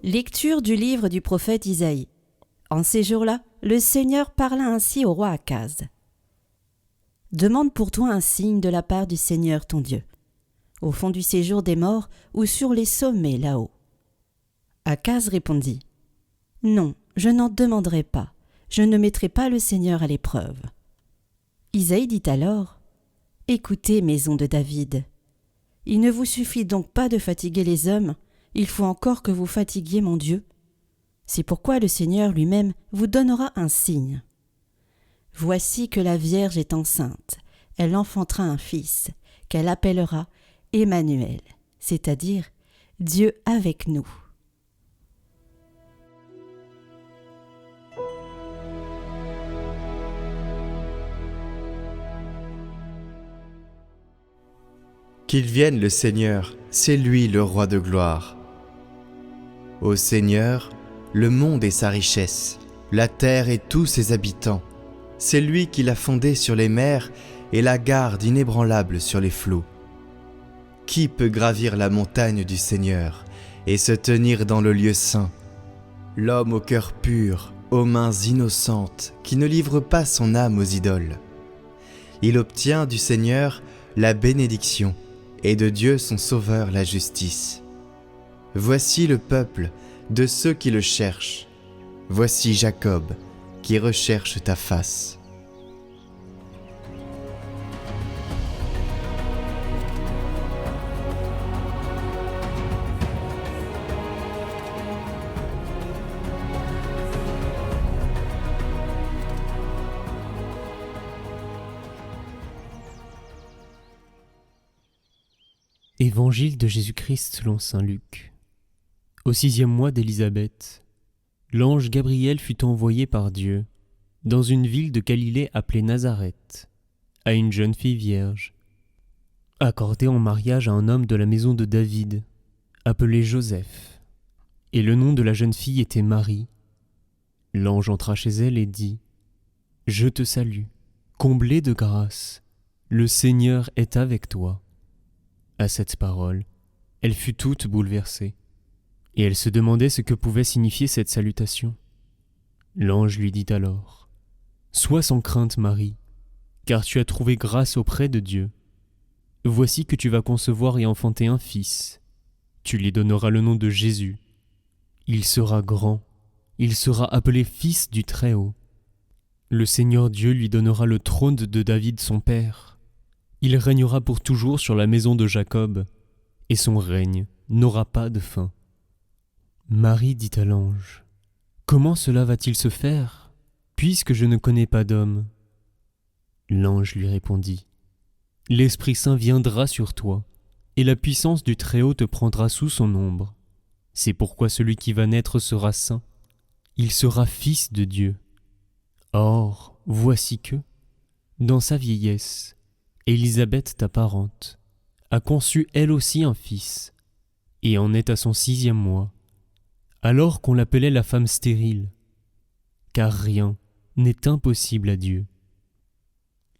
Lecture du livre du prophète Isaïe. En ces jours-là, le Seigneur parla ainsi au roi Akaz. Demande pour toi un signe de la part du Seigneur ton Dieu, au fond du séjour des morts ou sur les sommets là-haut. Akaz répondit : Non, je n'en demanderai pas, je ne mettrai pas le Seigneur à l'épreuve. Isaïe dit alors : Écoutez, maison de David, il ne vous suffit donc pas de fatiguer les hommes, il faut encore que vous fatiguiez mon Dieu. C'est pourquoi le Seigneur lui-même vous donnera un signe. Voici que la Vierge est enceinte, elle enfantera un fils, qu'elle appellera Emmanuel, c'est-à-dire Dieu avec nous. Qu'il vienne le Seigneur, c'est lui le roi de gloire. Ô Seigneur, le monde et sa richesse, la terre et tous ses habitants, c'est lui qui l'a fondée sur les mers et la garde inébranlable sur les flots. Qui peut gravir la montagne du Seigneur et se tenir dans le lieu saint? L'homme au cœur pur, aux mains innocentes, qui ne livre pas son âme aux idoles. Il obtient du Seigneur la bénédiction et de Dieu son Sauveur la justice. Voici le peuple de ceux qui le cherchent. Voici Jacob qui recherche ta face. Évangile de Jésus-Christ selon saint Luc. Au 6e mois d'Élisabeth, l'ange Gabriel fut envoyé par Dieu dans une ville de Galilée appelée Nazareth, à une jeune fille vierge, accordée en mariage à un homme de la maison de David, appelé Joseph. Et le nom de la jeune fille était Marie. L'ange entra chez elle et dit : Je te salue, comblée de grâce, le Seigneur est avec toi. À cette parole, elle fut toute bouleversée, et elle se demandait ce que pouvait signifier cette salutation. L'ange lui dit alors : Sois sans crainte, Marie, car tu as trouvé grâce auprès de Dieu. Voici que tu vas concevoir et enfanter un fils. Tu lui donneras le nom de Jésus. Il sera grand, il sera appelé Fils du Très-Haut. Le Seigneur Dieu lui donnera le trône de David son père. Il régnera pour toujours sur la maison de Jacob, et son règne n'aura pas de fin. Marie dit à l'ange : Comment cela va-t-il se faire, puisque je ne connais pas d'homme ? L'ange lui répondit : L'Esprit Saint viendra sur toi, et la puissance du Très-Haut te prendra sous son ombre. C'est pourquoi celui qui va naître sera saint. Il sera fils de Dieu. Or, voici que, dans sa vieillesse, Élisabeth, ta parente, a conçu elle aussi un fils, et en est à son 6e mois, alors qu'on l'appelait la femme stérile, car rien n'est impossible à Dieu.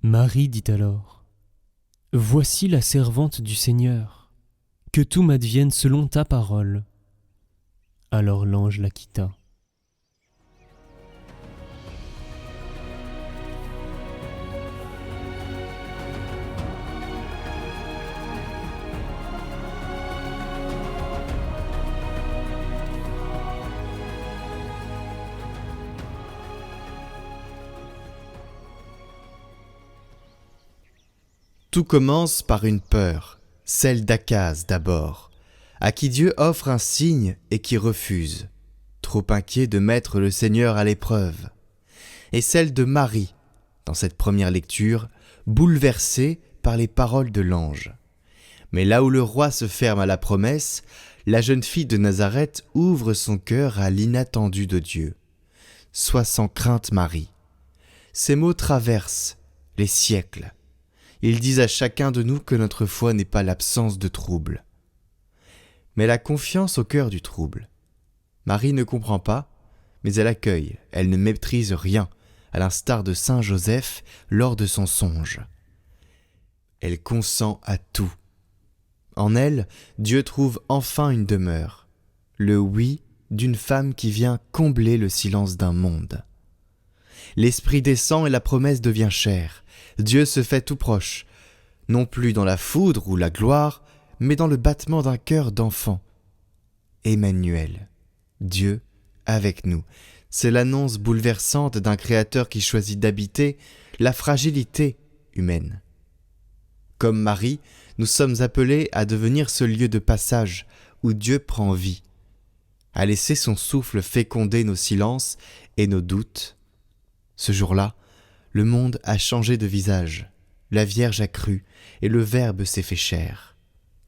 Marie dit alors : Voici la servante du Seigneur, que tout m'advienne selon ta parole. Alors l'ange la quitta. Tout commence par une peur, celle d'Akaz d'abord, à qui Dieu offre un signe et qui refuse, trop inquiet de mettre le Seigneur à l'épreuve, et celle de Marie, dans cette première lecture, bouleversée par les paroles de l'ange. Mais là où le roi se ferme à la promesse, la jeune fille de Nazareth ouvre son cœur à l'inattendu de Dieu. Sois sans crainte, Marie. Ces mots traversent les siècles. Ils disent à chacun de nous que notre foi n'est pas l'absence de trouble, mais la confiance au cœur du trouble. Marie ne comprend pas, mais elle accueille, elle ne méprise rien, à l'instar de saint Joseph lors de son songe. Elle consent à tout. En elle, Dieu trouve enfin une demeure. Le oui d'une femme qui vient combler le silence d'un monde. L'Esprit descend et la promesse devient chair. Dieu se fait tout proche, non plus dans la foudre ou la gloire, mais dans le battement d'un cœur d'enfant. Emmanuel, Dieu avec nous. C'est l'annonce bouleversante d'un Créateur qui choisit d'habiter la fragilité humaine. Comme Marie, nous sommes appelés à devenir ce lieu de passage où Dieu prend vie, à laisser son souffle féconder nos silences et nos doutes. Ce jour-là, le monde a changé de visage, la Vierge a cru et le Verbe s'est fait chair.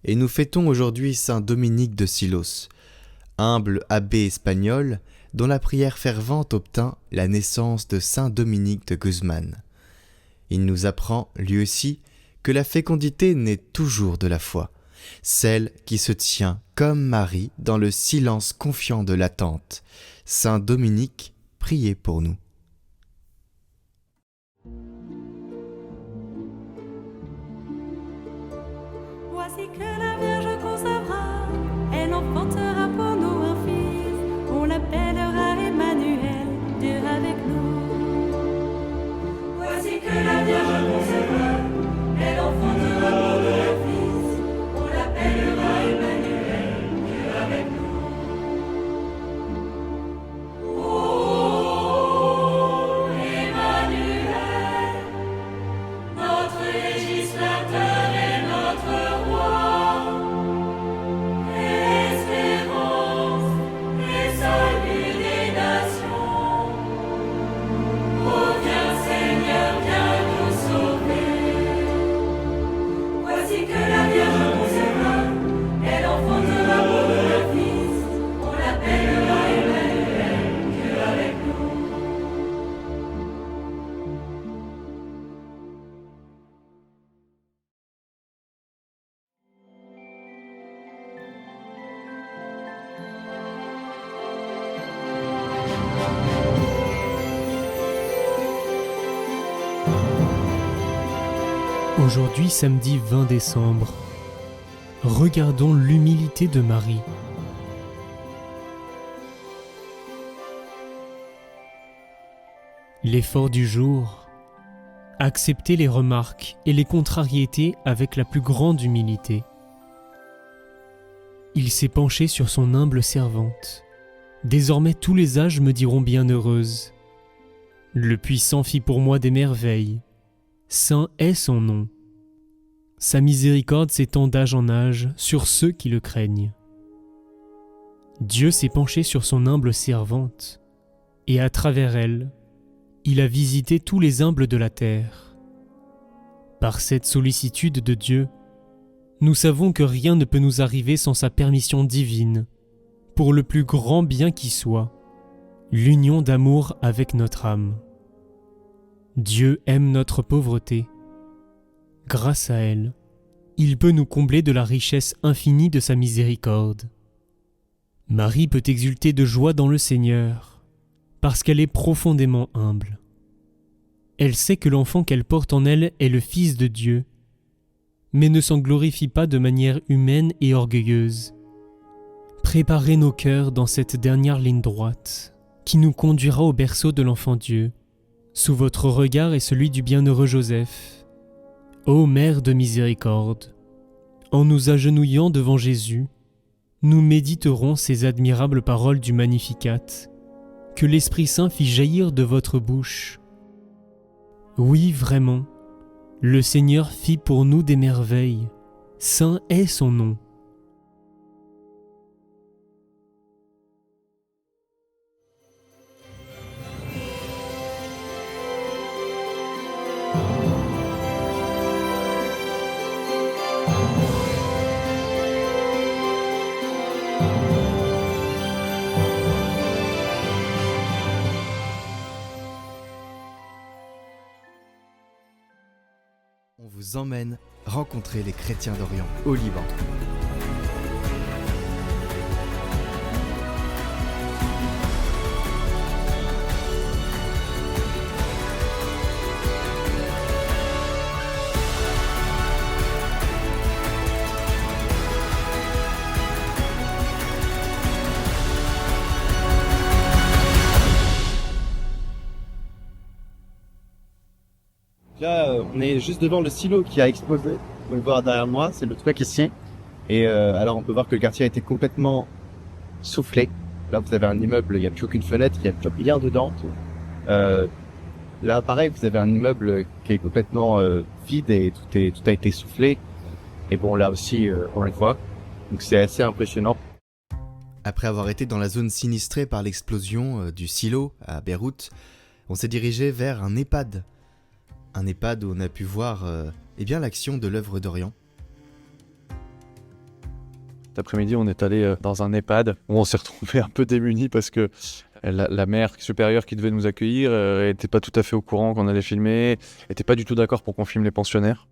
Et nous fêtons aujourd'hui Saint Dominique de Silos, humble abbé espagnol dont la prière fervente obtint la naissance de Saint Dominique de Guzman. Il nous apprend, lui aussi, que la fécondité naît toujours de la foi, celle qui se tient comme Marie dans le silence confiant de l'attente. Saint Dominique, priez pour nous. Voici que la Vierge concevra, elle enfantera pour nous un fils, on l'appellera Emmanuel, Dieu avec nous. Voici que la Vierge concevra, elle enfantera pour nous un fils, on l'appellera Emmanuel, Dieu avec nous. Oh, Emmanuel, notre législateur et notre roi, espérance et salut des nations. Oh, viens Seigneur, viens nous sauver. Voici que la Vierge concevra, elle enfantera pour nous un fils, on l'appellera Emmanuel, Dieu avec nous. Aujourd'hui, samedi 20 décembre, regardons l'humilité de Marie. L'effort du jour, accepter les remarques et les contrariétés avec la plus grande humilité. Il s'est penché sur son humble servante. Désormais tous les âges me diront bienheureuse. Le Puissant fit pour moi des merveilles. Saint est son nom. Sa miséricorde s'étend d'âge en âge sur ceux qui le craignent. Dieu s'est penché sur son humble servante, et à travers elle, il a visité tous les humbles de la terre. Par cette sollicitude de Dieu, nous savons que rien ne peut nous arriver sans sa permission divine, pour le plus grand bien qui soit, l'union d'amour avec notre âme. Dieu aime notre pauvreté. Grâce à elle, il peut nous combler de la richesse infinie de sa miséricorde. Marie peut exulter de joie dans le Seigneur, parce qu'elle est profondément humble. Elle sait que l'enfant qu'elle porte en elle est le Fils de Dieu, mais ne s'en glorifie pas de manière humaine et orgueilleuse. Préparez nos cœurs dans cette dernière ligne droite, qui nous conduira au berceau de l'enfant Dieu, sous votre regard et celui du bienheureux Joseph. Ô Mère de miséricorde, en nous agenouillant devant Jésus, nous méditerons ces admirables paroles du Magnificat, que l'Esprit Saint fit jaillir de votre bouche. Oui, vraiment, le Seigneur fit pour nous des merveilles. Saint est son nom. On vous emmène rencontrer les chrétiens d'Orient au Liban. On est juste devant le silo qui a explosé. Vous pouvez le voir derrière moi, c'est le toit qui se tient. Et alors on peut voir que le quartier a été complètement soufflé. Là vous avez un immeuble, il n'y a plus aucune fenêtre, il n'y a plus rien dedans. Là pareil, vous avez un immeuble qui est complètement vide et tout a été soufflé. Et bon là aussi on le voit. Donc c'est assez impressionnant. Après avoir été dans la zone sinistrée par l'explosion du silo à Beyrouth, on s'est dirigé vers un EHPAD. Un EHPAD où on a pu voir l'action de l'œuvre d'Orient. Cet après-midi, on est allé dans un EHPAD où on s'est retrouvé un peu démunis parce que la mère supérieure qui devait nous accueillir n'était pas tout à fait au courant qu'on allait filmer, n'était pas du tout d'accord pour qu'on filme les pensionnaires.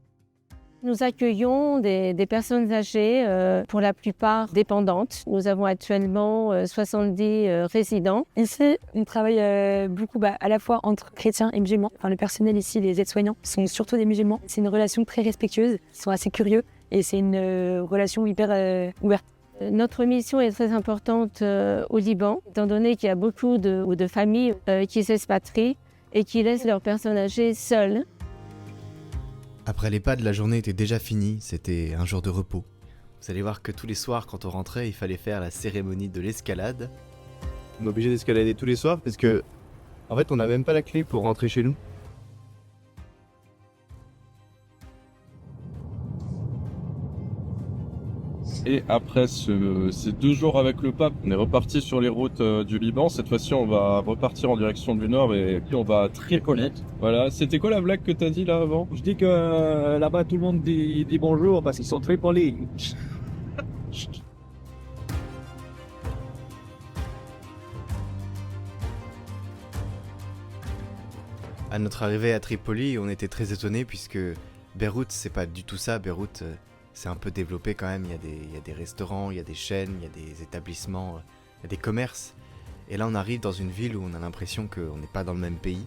Nous accueillons des personnes âgées, pour la plupart dépendantes. Nous avons actuellement 70 résidents. Ici, on travaille beaucoup à la fois entre chrétiens et musulmans. Enfin, le personnel ici, les aides-soignants, sont surtout des musulmans. C'est une relation très respectueuse, ils sont assez curieux et c'est une relation hyper ouverte. Notre mission est très importante au Liban, étant donné qu'il y a beaucoup de familles qui s'expatrient et qui laissent leurs personnes âgées seules. Après l'EHPAD, la journée était déjà finie, c'était un jour de repos. Vous allez voir que tous les soirs, quand on rentrait, il fallait faire la cérémonie de l'escalade. On est obligé d'escalader tous les soirs parce que, en fait, on n'a même pas la clé pour rentrer chez nous. Et après ces 2 jours avec le pape, on est reparti sur les routes du Liban. Cette fois-ci, on va repartir en direction du nord et puis on va à Tripoli. Voilà, c'était quoi la blague que t'as dit là avant? Je dis que là-bas tout le monde dit bonjour parce qu'ils sont très polis. À notre arrivée à Tripoli, on était très étonnés puisque Beyrouth, c'est pas du tout ça. Beyrouth, c'est un peu développé quand même. Il y a des restaurants, il y a des chaînes, il y a des établissements, il y a des commerces. Et là, on arrive dans une ville où on a l'impression qu'on n'est pas dans le même pays.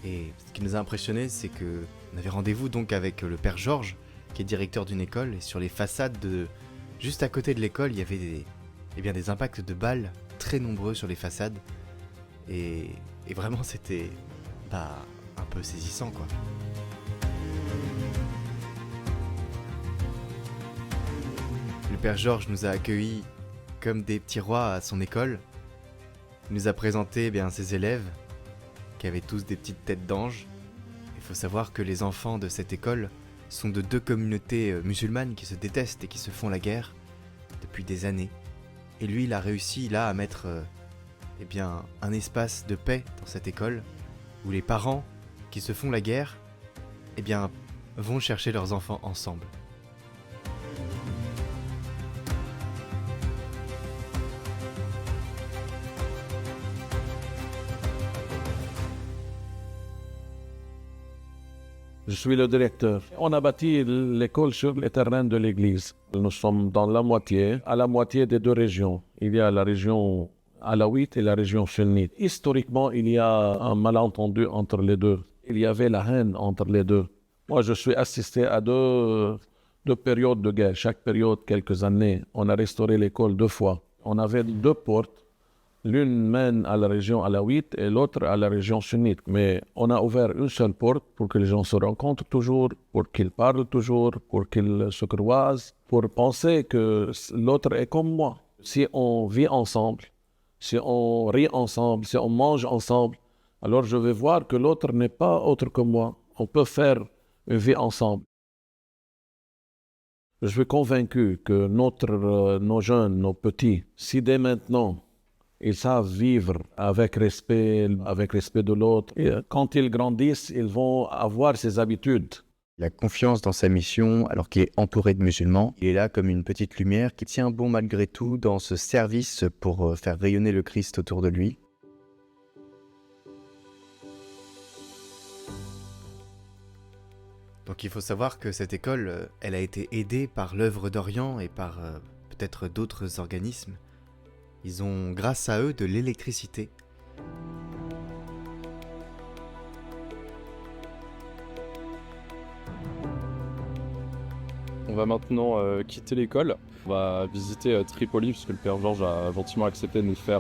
Et ce qui nous a impressionné, c'est qu'on avait rendez-vous donc avec le père Georges, qui est directeur d'une école. Et sur les façades, juste à côté de l'école, il y avait des impacts de balles très nombreux sur les façades. Et vraiment, c'était un peu saisissant, quoi. Le père Georges nous a accueillis comme des petits rois à son école. Il nous a présenté ses élèves, qui avaient tous des petites têtes d'anges. Il faut savoir que les enfants de cette école sont de 2 communautés musulmanes qui se détestent et qui se font la guerre depuis des années. Et lui, il a réussi là à mettre un espace de paix dans cette école, où les parents qui se font la guerre vont chercher leurs enfants ensemble. Je suis le directeur. On a bâti l'école sur les terrains de l'église. Nous sommes dans à la moitié des 2 régions. Il y a la région alaouite et la région sunnite. Historiquement, il y a un malentendu entre les deux. Il y avait la haine entre les deux. Moi, je suis assisté à deux périodes de guerre. Chaque période, quelques années. On a restauré l'école 2 fois. On avait 2 portes. L'une mène à la région alaouite et l'autre à la région sunnite. Mais on a ouvert une seule porte pour que les gens se rencontrent toujours, pour qu'ils parlent toujours, pour qu'ils se croisent, pour penser que l'autre est comme moi. Si on vit ensemble, si on rit ensemble, si on mange ensemble, alors je vais voir que l'autre n'est pas autre que moi. On peut faire une vie ensemble. Je suis convaincu que nos jeunes, nos petits, si dès maintenant, ils savent vivre avec respect de l'autre. Et quand ils grandissent, ils vont avoir ces habitudes. Il a confiance dans sa mission alors qu'il est entouré de musulmans. Il est là comme une petite lumière qui tient bon malgré tout dans ce service pour faire rayonner le Christ autour de lui. Donc il faut savoir que cette école, elle a été aidée par l'œuvre d'Orient et par peut-être d'autres organismes. Ils ont, grâce à eux, de l'électricité. On va maintenant quitter l'école. On va visiter Tripoli puisque le père Georges a gentiment accepté de nous faire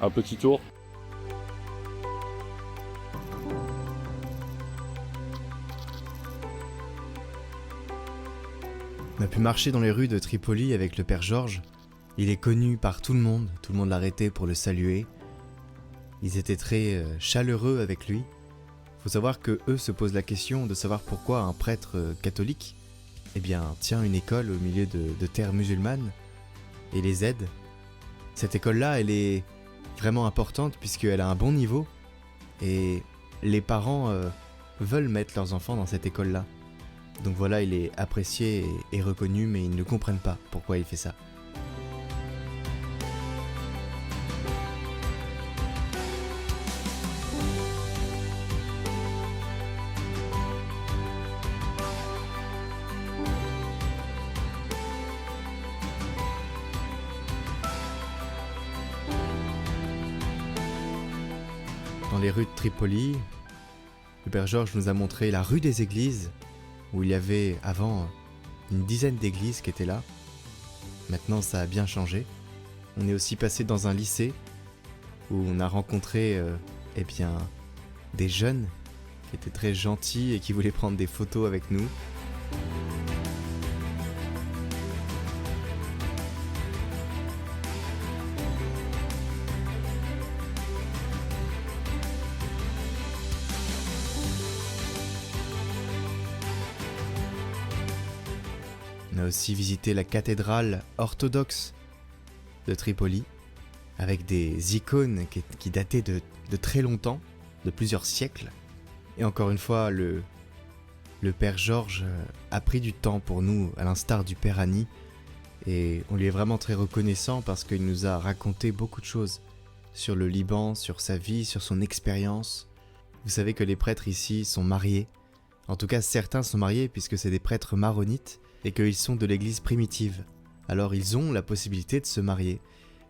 un petit tour. On a pu marcher dans les rues de Tripoli avec le père Georges. Il est connu par tout le monde l'arrêtait pour le saluer. Ils étaient très chaleureux avec lui. Il faut savoir que eux se posent la question de savoir pourquoi un prêtre catholique tient une école au milieu de terres musulmanes et les aide. Cette école-là, elle est vraiment importante puisqu'elle a un bon niveau et les parents veulent mettre leurs enfants dans cette école-là. Donc voilà, il est apprécié et reconnu, mais ils ne comprennent pas pourquoi il fait ça. Dans les rues de Tripoli, le père Georges nous a montré la rue des églises, où il y avait avant une dizaine d'églises qui étaient là. Maintenant, ça a bien changé. On est aussi passé dans un lycée, où on a rencontré des jeunes qui étaient très gentils et qui voulaient prendre des photos avec nous. On a aussi visité la cathédrale orthodoxe de Tripoli, avec des icônes qui dataient de très longtemps, de plusieurs siècles. Et encore une fois, le père Georges a pris du temps pour nous, à l'instar du père Annie, et on lui est vraiment très reconnaissant parce qu'il nous a raconté beaucoup de choses sur le Liban, sur sa vie, sur son expérience. Vous savez que les prêtres ici sont mariés, en tout cas certains sont mariés puisque c'est des prêtres maronites, et qu'ils sont de l'église primitive. Alors ils ont la possibilité de se marier.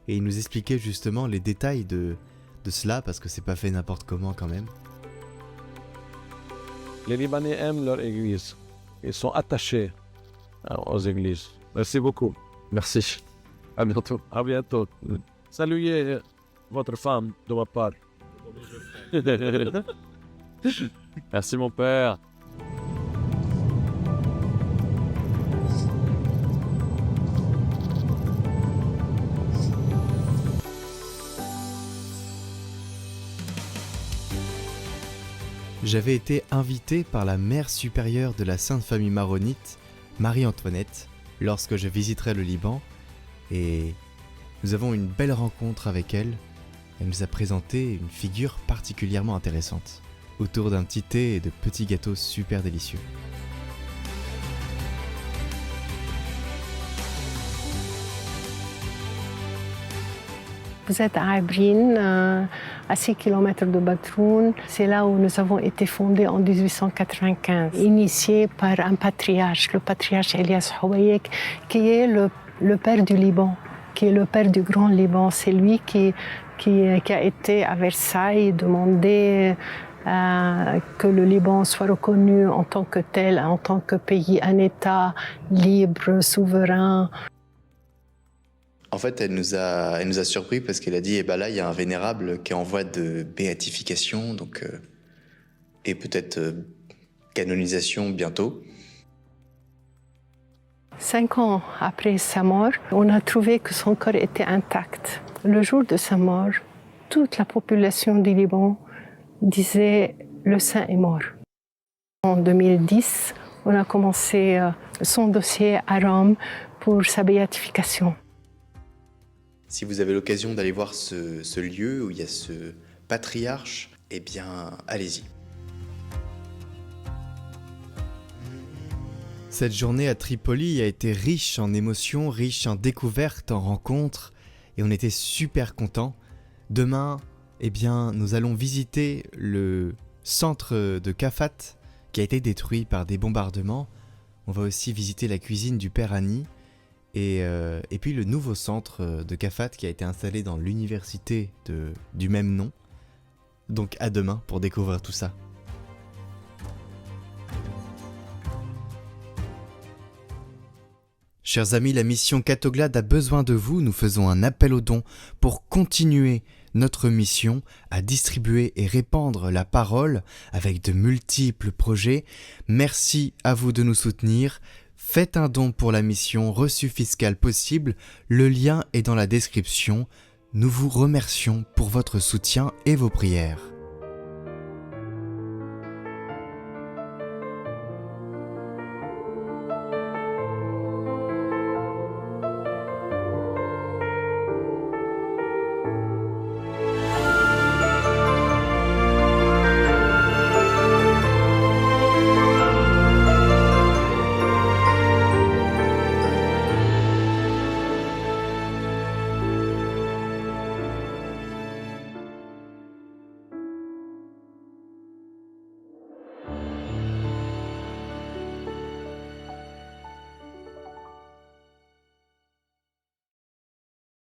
Et il nous expliquait justement les détails de cela, parce que c'est pas fait n'importe comment quand même. Les Libanais aiment leur église. Ils sont attachés aux églises. Merci beaucoup. Merci. À bientôt. À bientôt. Saluez votre femme de ma part. Merci mon père. J'avais été invité par la mère supérieure de la Sainte Famille maronite, Marie-Antoinette, lorsque je visiterai le Liban, et nous avons une belle rencontre avec elle. Elle nous a présenté une figure particulièrement intéressante, autour d'un petit thé et de petits gâteaux super délicieux. Vous êtes à Abrin, à 6 km de Batroun. C'est là où nous avons été fondés en 1895, initiés par un patriarche, le patriarche Elias Houayek, qui est le père du Liban, qui est le père du Grand Liban. C'est lui qui a été à Versailles demander que le Liban soit reconnu en tant que tel, en tant que pays, un État libre, souverain. En fait, elle nous a surpris parce qu'elle a dit, là, il y a un vénérable qui est en voie de béatification, donc, et peut-être canonisation bientôt. 5 ans après sa mort, on a trouvé que son corps était intact. Le jour de sa mort, toute la population du Liban disait « le saint est mort ». En 2010, on a commencé son dossier à Rome pour sa béatification. Si vous avez l'occasion d'aller voir ce lieu où il y a ce patriarche, allez-y. Cette journée à Tripoli a été riche en émotions, riche en découvertes, en rencontres, et on était super contents. Demain, nous allons visiter le centre de Cafat qui a été détruit par des bombardements. On va aussi visiter la cuisine du père Annie. Et puis le nouveau centre de Cafat qui a été installé dans l'université du même nom. Donc à demain pour découvrir tout ça. Chers amis, la mission Catoglade a besoin de vous. Nous faisons un appel aux dons pour continuer notre mission à distribuer et répandre la parole avec de multiples projets. Merci à vous de nous soutenir. Faites un don pour la mission Reçu fiscal possible, le lien est dans la description. Nous vous remercions pour votre soutien et vos prières.